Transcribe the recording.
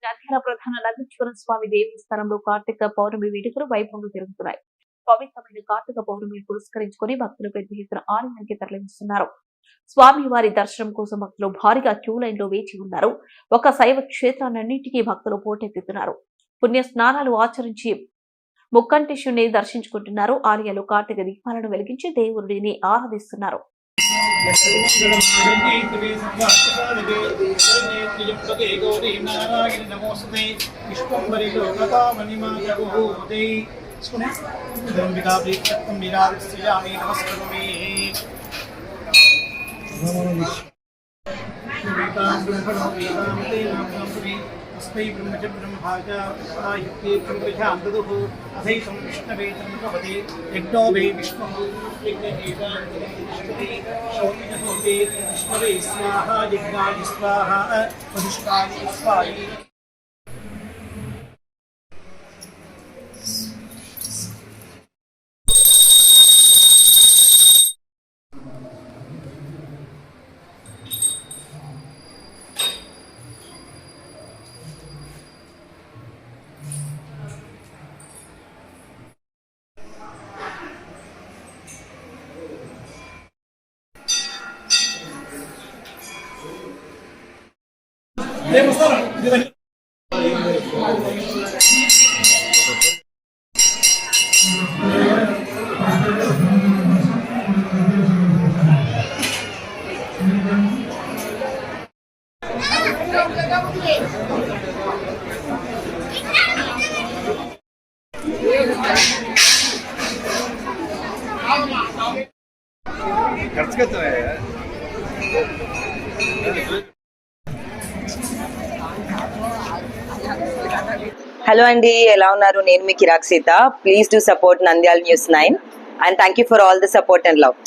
నంద్యాల ప్రధాన నందీశ్వర స్వామి దేవస్థానంలో కార్తీక పౌర్ణమి వేడుకలు వైభవంగా జరుగుతున్నాయి. పవిత్రమైన కార్తీక పౌర్ణమిని పురస్కరించుకుని భక్తులు పెద్ద ఎత్తున ఆలయానికి తరలివస్తున్నారు. స్వామి వారి దర్శనం కోసం భక్తులు భారీగా క్యూ లైన్ లో వేచి ఉన్నారు. ఒక శైవ క్షేత్రాన్నింటికీ భక్తులు పోటెత్తుతున్నారు. పుణ్య స్నానాలు ఆచరించి ముక్కంటేశ్వరుని దర్శించుకుంటున్నారు. ఆలయాలు కార్తీక దీపాలను వెలిగించి దేవుడిని ఆరాధిస్తున్నారు. तस्मै ब्रह्मच ब्रह्माचार्युक्तेन्द्रभ्यान्दुः अथैतं विष्णवे चन्द्रपदे यज्ञो वै विष्णुः यज्ञेकाश्वते शौतिजहोते विष्णवे स्वाहा यज्ञाय स्वाहा वहिष्ठाय स्वाहा। खर्च करता है यार। హలో అండి, ఎలా ఉన్నారు? నేను మీ కిరాక్ Sita. Please do support Nandyal news 9 and thank you for all the support and love.